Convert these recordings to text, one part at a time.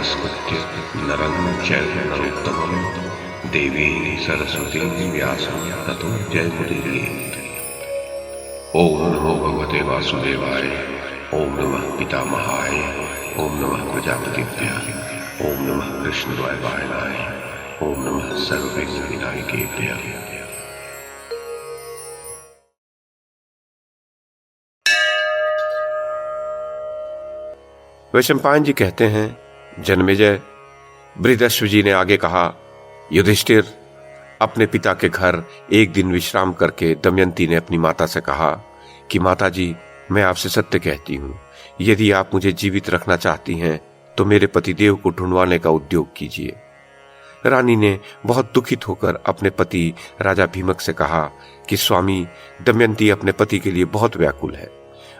नमस्कृत्य नरं चैव नरोत्तमं देवीं सरस्वतीं व्यासं ततो जयमुदीरयेत्। ओम नमो भगवते वासुदेवाय। ओम नमः पितामहाय। ओम नमः प्रजापतिभ्यः। ओम नमः कृष्णद्वैपायनाय। ओम नमः सर्वविघ्नविनायकेभ्यः। वैशंपायन जी कहते हैं, जन्मेजय, बृहदश्व जी ने आगे कहा, युधिष्ठिर, अपने पिता के घर एक दिन विश्राम करके दमयंती ने अपनी माता से कहा कि माता जी, मैं आपसे सत्य कहती हूँ, यदि आप मुझे जीवित रखना चाहती हैं तो मेरे पतिदेव को ढूंढवाने का उद्योग कीजिए। रानी ने बहुत दुखित होकर अपने पति राजा भीमक से कहा कि स्वामी, दमयंती अपने पति के लिए बहुत व्याकुल है।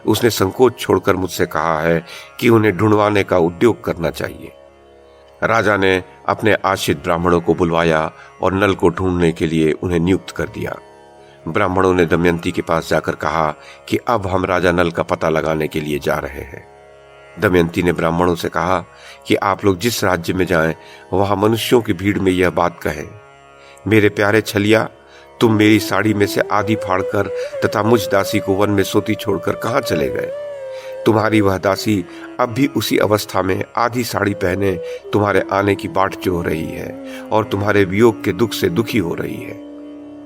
उसने संकोच छोड़कर मुझसे कहा है कि उन्हें ढूंढवाने का उद्योग करना चाहिए। राजा ने अपने आश्रित ब्राह्मणों को बुलवाया और नल को ढूंढने के लिए उन्हें नियुक्त कर दिया। ब्राह्मणों ने दमयंती के पास जाकर कहा कि अब हम राजा नल का पता लगाने के लिए जा रहे हैं। दमयंती ने ब्राह्मणों से कहा कि आप लोग जिस राज्य में जाएं, वहां मनुष्यों की भीड़ में यह बात कहें, मेरे प्यारे छलिया, तुम मेरी साड़ी में से आधी फाड़कर तथा मुझ दासी को वन में सोती छोड़कर कहां चले गए? तुम्हारी वह दासी अब भी उसी अवस्था में आधी साड़ी पहने तुम्हारे आने की बाट जो हो रही है और तुम्हारे वियोग के दुख से दुखी हो रही है।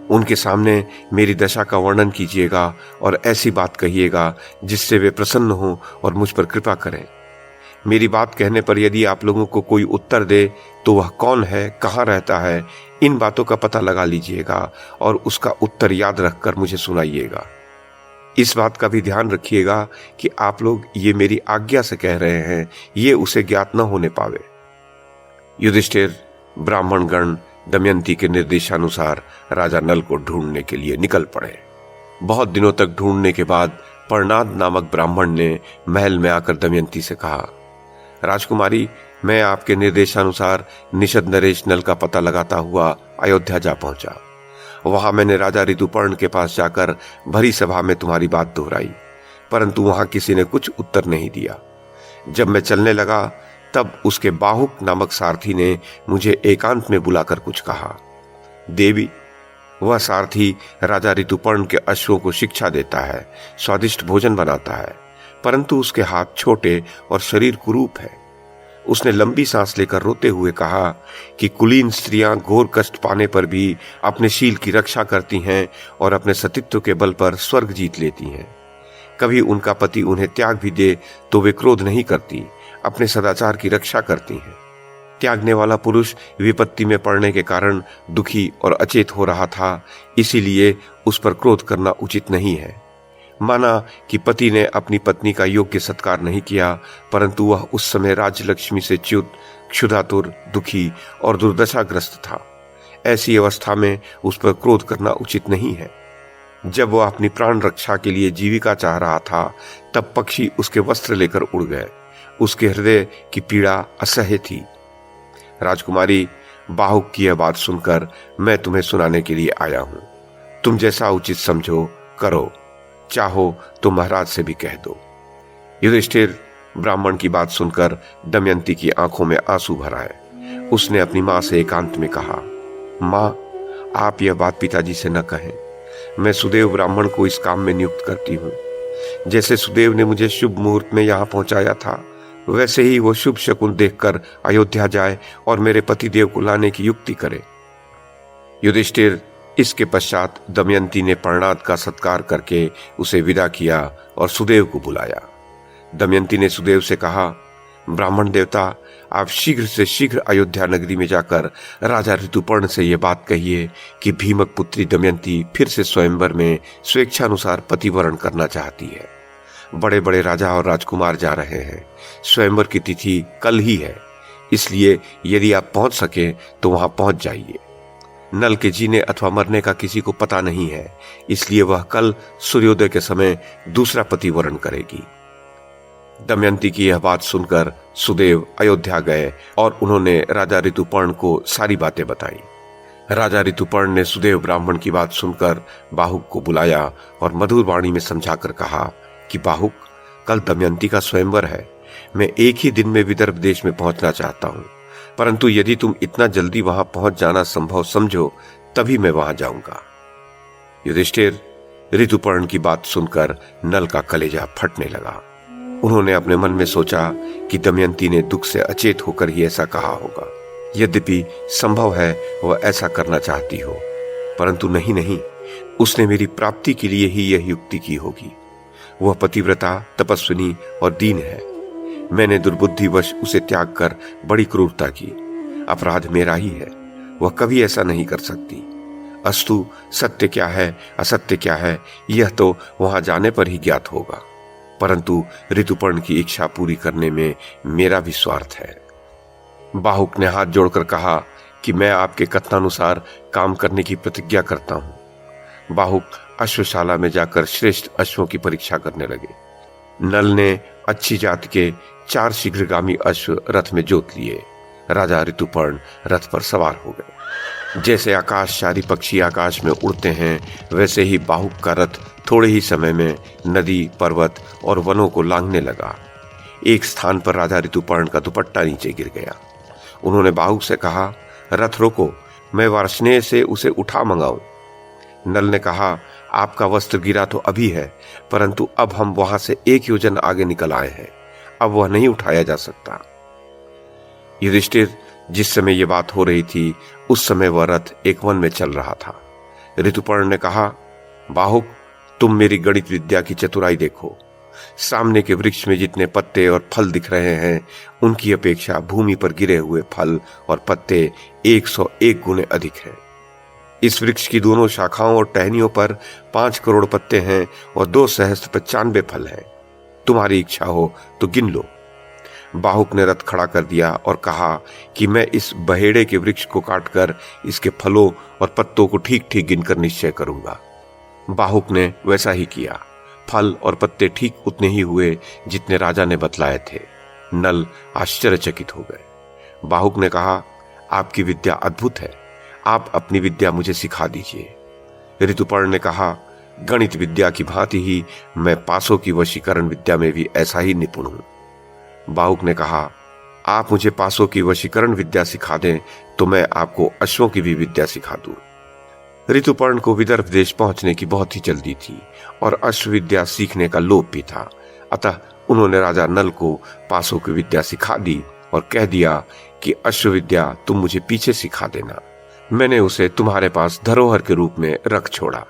उनके सामने मेरी दशा का वर्णन कीजिएगा और ऐसी बात कहिएगा जिससे वे प्रसन्न हों और मुझ पर कृपा करें। मेरी बात कहने पर यदि आप लोगों को कोई उत्तर दे तो वह कौन है, कहाँ रहता है, इन बातों का पता लगा लीजिएगा और उसका उत्तर याद रखकर मुझे सुनाइएगा। इस बात का भी ध्यान रखिएगा कि आप लोग ये मेरी आज्ञा से कह रहे हैं, ये उसे ज्ञात न होने पावे। युधिष्ठिर, ब्राह्मण गण दमयंती के निर्देशानुसार राजा नल को ढूंढने के लिए निकल पड़े। बहुत दिनों तक ढूंढने के बाद पर्णाद नामक ब्राह्मण ने महल में आकर दमयंती से कहा, राजकुमारी, मैं आपके निर्देशानुसार निषद नरेश नल का पता लगाता हुआ अयोध्या जा पहुंचा। वहां मैंने राजा ऋतुपर्ण के पास जाकर भरी सभा में तुम्हारी बात दोहराई, परंतु वहां किसी ने कुछ उत्तर नहीं दिया। जब मैं चलने लगा तब उसके बाहुक नामक सारथी ने मुझे एकांत में बुलाकर कुछ कहा। देवी, वह सारथी राजा ऋतुपर्ण के अश्वों को शिक्षा देता है, स्वादिष्ट भोजन बनाता है, परंतु उसके हाथ छोटे और शरीर कुरूप है। उसने लंबी सांस लेकर रोते हुए कहा कि कुलीन स्त्रियां घोर कष्ट पाने पर भी अपने शील की रक्षा करती हैं और अपने सतीत्व के बल पर स्वर्ग जीत लेती हैं। कभी उनका पति उन्हें त्याग भी दे तो वे क्रोध नहीं करती, अपने सदाचार की रक्षा करती हैं। त्यागने वाला पुरुष विपत्ति में पड़ने के कारण दुखी और अचेत हो रहा था, इसीलिए उस पर क्रोध करना उचित नहीं है। माना कि पति ने अपनी पत्नी का योग्य सत्कार नहीं किया, परंतु वह उस समय राज्य लक्ष्मी से च्युत, क्षुधातुर, दुखी और दुर्दशाग्रस्त था। ऐसी अवस्था में उस पर क्रोध करना उचित नहीं है। जब वह अपनी प्राण रक्षा के लिए जीविका चाह रहा था, तब पक्षी उसके वस्त्र लेकर उड़ गए। उसके हृदय की पीड़ा असह्य थी। राजकुमारी, बाहुक की यह बात सुनकर मैं तुम्हें सुनाने के लिए आया हूं। तुम जैसा उचित समझो करो, चाहो तो महाराज से भी कह दो। युधिष्ठिर, ब्राह्मण की बात सुनकर दमयंती की आंखों में आंसू भर आए। उसने अपनी मां से एकांत में कहा, मां, आप यह बात पिताजी से न कहें। मैं सुदेव ब्राह्मण को इस काम में नियुक्त करती हूँ। जैसे सुदेव ने मुझे शुभ मुहूर्त में यहाँ पहुंचाया था, वैसे ही वो शुभ शकुन देखकर अयोध्या जाए और मेरे पतिदेव को लाने की युक्ति करे। युधिष्ठिर, इसके पश्चात दमयंती ने पर्णाद का सत्कार करके उसे विदा किया और सुदेव को बुलाया। दमयंती ने सुदेव से कहा, ब्राह्मण देवता, आप शीघ्र से शीघ्र अयोध्या नगरी में जाकर राजा ऋतुपर्ण से यह बात कहिए कि भीमक पुत्री दमयंती फिर से स्वयंवर में स्वेच्छानुसार पतिवरण करना चाहती है। बड़े बड़े राजा और राजकुमार जा रहे हैं। स्वयंवर की तिथि कल ही है, इसलिए यदि आप पहुंच सके तो वहां पहुंच जाइए। नल के जीने अथवा मरने का किसी को पता नहीं है, इसलिए वह कल सूर्योदय के समय दूसरा पति वरण करेगी। दमयंती की यह बात सुनकर सुदेव अयोध्या गए और उन्होंने राजा ऋतुपर्ण को सारी बातें बताई। राजा ऋतुपर्ण ने सुदेव ब्राह्मण की बात सुनकर बाहुक को बुलाया और मधुर वाणी में समझाकर कहा कि बाहुक, कल दमयंती का स्वयंवर है। मैं एक ही दिन में विदर्भ देश में पहुंचना चाहता हूं, परंतु यदि तुम इतना जल्दी वहां पहुंच जाना संभव समझो तभी मैं वहां जाऊंगा। युधिष्ठिर, ऋतुपर्ण की बात सुनकर नल का कलेजा फटने लगा। उन्होंने अपने मन में सोचा कि दमयंती ने दुख से अचेत होकर ही ऐसा कहा होगा। यद्यपि संभव है वह ऐसा करना चाहती हो, परंतु नहीं, उसने मेरी प्राप्ति के लिए ही यह युक्ति की होगी। वह पतिव्रता, तपस्विनी और दीन है। मैंने दुर्बुद्धिवश उसे त्याग कर बड़ी क्रूरता की। अपराध मेरा ही है, वह कभी ऐसा नहीं कर सकती। अस्तु, सत्य क्या है असत्य क्या है यह तो वहां जाने पर ही ज्ञात होगा, परंतु ऋतुपर्ण की इच्छा पूरी करने में मेरा भी स्वार्थ है। बाहुक ने हाथ जोड़कर कहा कि मैं आपके कथनानुसार काम करने की प्रतिज्ञा करता हूं। बाहुक अश्वशाला में जाकर श्रेष्ठ अश्वों की परीक्षा करने लगे। नल ने अच्छी जाति के 4 शीघ्रगामी अश्व रथ में जोत लिए। राजा ऋतुपर्ण रथ पर सवार हो गए। जैसे आकाशचारी पक्षी आकाश में उड़ते हैं, वैसे ही बाहुक का रथ थोड़े ही समय में नदी, पर्वत और वनों को लांघने लगा। एक स्थान पर राजा ऋतुपर्ण का दुपट्टा नीचे गिर गया। उन्होंने बाहुक से कहा, रथ रोको, मैं वार्ष्णेय से उसे उठा मंगाऊं। नल ने कहा, आपका वस्त्र गिरा तो अभी है, परंतु अब हम वहां से 1 योजन आगे निकल आए हैं, अब वह नहीं उठाया जा सकता। युधिष्ठिर, जिस समय यह बात हो रही थी उस समय वह रथ एक वन में चल रहा था। ऋतुपर्ण ने कहा, बाहुक, तुम मेरी गणित विद्या की चतुराई देखो। सामने के वृक्ष में जितने पत्ते और फल दिख रहे हैं, उनकी अपेक्षा भूमि पर गिरे हुए फल और पत्ते 101 गुने अधिक हैं। इस वृक्ष की दोनों शाखाओं और टहनियों पर 5 करोड़ पत्ते हैं और 2 सहस्त्र 95 फल हैं। तुम्हारी इच्छा हो तो गिन लो। बाहुक ने रथ खड़ा कर दिया और कहा कि मैं इस बहेड़े के वृक्ष को काटकर इसके फलों और पत्तों को ठीक ठीक गिनकर निश्चय करूंगा। बाहुक ने वैसा ही किया। फल और पत्ते ठीक उतने ही हुए जितने राजा ने बतलाए थे। नल आश्चर्यचकित हो गए। बाहुक ने कहा, आपकी विद्या अद्भुत है, आप अपनी विद्या मुझे सिखा दीजिए। ऋतुपर्ण ने कहा, गणित विद्या की भांति ही मैं पासों की वशीकरण विद्या में भी ऐसा ही निपुण हूं। बाहुक ने कहा, आप मुझे पासों की वशीकरण विद्या सिखा दें तो मैं आपको अश्वों की भी विद्या सिखा दूं। ऋतुपर्ण को विदर्भ देश पहुंचने की बहुत ही जल्दी थी और अश्व विद्या सीखने का लोभ भी था। अतः उन्होंने राजा नल को पासों की विद्या सिखा दी और कह दिया कि अश्व विद्या तुम मुझे पीछे सिखा देना, मैंने उसे तुम्हारे पास धरोहर के रूप में रख छोड़ा।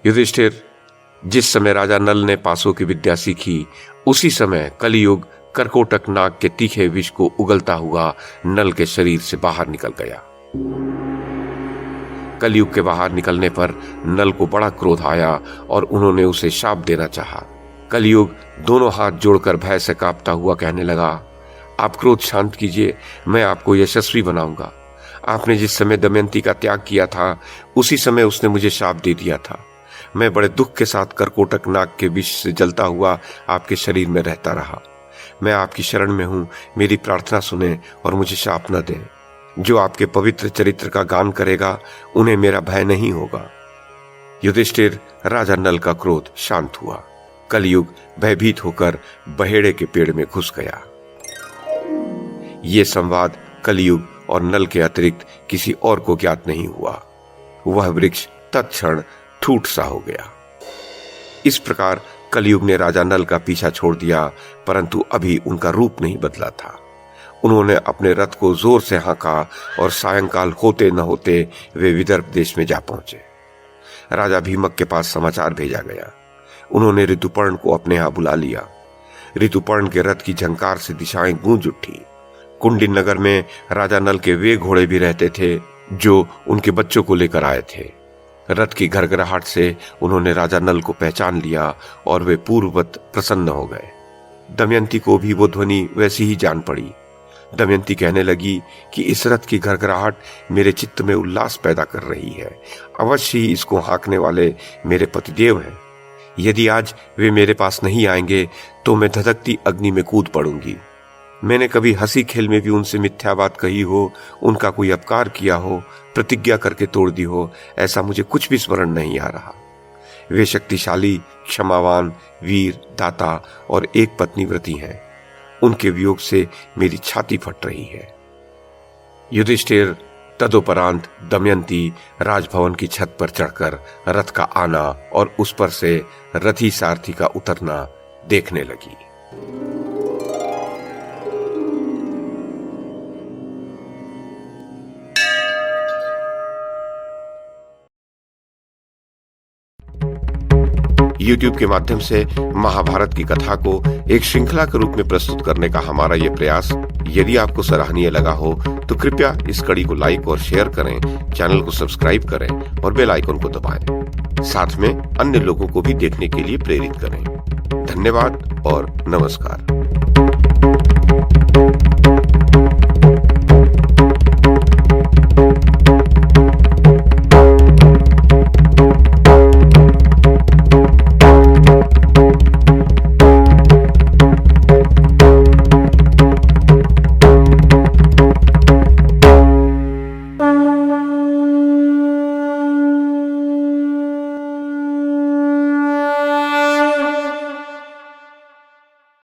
युधिष्ठिर, जिस समय राजा नल ने पासों की विद्या सीखी, उसी समय कलियुग करकोटक नाग के तीखे विष को उगलता हुआ नल के शरीर से बाहर निकल गया। कलियुग के बाहर निकलने पर नल को बड़ा क्रोध आया और उन्होंने उसे शाप देना चाहा। कलियुग दोनों हाथ जोड़कर भय से कांपता हुआ कहने लगा, आप क्रोध शांत कीजिए, मैं आपको यशस्वी बनाऊंगा। आपने जिस समय दमयंती का त्याग किया था, उसी समय उसने मुझे शाप दे दिया था। मैं बड़े दुख के साथ करकोटक नाग के विष से जलता हुआ आपके शरीर में रहता रहा। मैं आपकी शरण में हूं, मेरी प्रार्थना सुने और मुझे शाप न दें। जो आपके पवित्र चरित्र का गान करेगा, उन्हें मेरा भय नहीं होगा। युधिष्ठिर, राजा नल का क्रोध शांत हुआ। कलियुग भयभीत होकर बहेड़े के पेड़ में घुस गया। ये संवाद कलियुग और नल के अतिरिक्त किसी और को ज्ञात नहीं हुआ। वह वृक्ष तत्क्षण ठूठ सा हो गया। इस प्रकार कलियुग ने राजा नल का पीछा छोड़ दिया, परंतु अभी उनका रूप नहीं बदला था। उन्होंने अपने रथ को जोर से हाँका और सायंकाल होते न होते वे विदर्भ देश में जा पहुंचे। राजा भीमक के पास समाचार भेजा गया। उन्होंने ऋतुपर्ण को अपने यहां बुला लिया। ऋतुपर्ण के रथ की झंकार से दिशाएं गूंज उठी। कुंडिन नगर में राजा नल के वे घोड़े भी रहते थे जो उनके बच्चों को लेकर आए थे। रथ की घरघराहट से उन्होंने राजा नल को पहचान लिया और वे पूर्ववत प्रसन्न हो गए। दमयंती को भी वो ध्वनि वैसी ही जान पड़ी। दमयंती कहने लगी कि इस रथ की घरघराहट मेरे चित्त में उल्लास पैदा कर रही है। अवश्य ही इसको हाँकने वाले मेरे पतिदेव हैं। यदि आज वे मेरे पास नहीं आएंगे तो मैं धधकती अग्नि में कूद पड़ूंगी। मैंने कभी हंसी खेल में भी उनसे मिथ्या बात कही हो, उनका कोई अपकार किया हो, प्रतिज्ञा करके तोड़ दी हो, ऐसा मुझे कुछ भी स्मरण नहीं आ रहा। वे शक्तिशाली, क्षमावान, वीर, दाता और एक पत्नी व्रती हैं। उनके वियोग से मेरी छाती फट रही है। युधिष्ठिर तदुपरांत दमयंती राजभवन की छत पर चढ़कर रथ का आना और उस पर से रथी सारथी का उतरना देखने लगी। YouTube के माध्यम से महाभारत की कथा को एक श्रृंखला के रूप में प्रस्तुत करने का हमारा यह प्रयास यदि आपको सराहनीय लगा हो तो कृपया इस कड़ी को लाइक और शेयर करें, चैनल को सब्सक्राइब करें और बेल आइकन को दबाएं। साथ में अन्य लोगों को भी देखने के लिए प्रेरित करें। धन्यवाद और नमस्कार।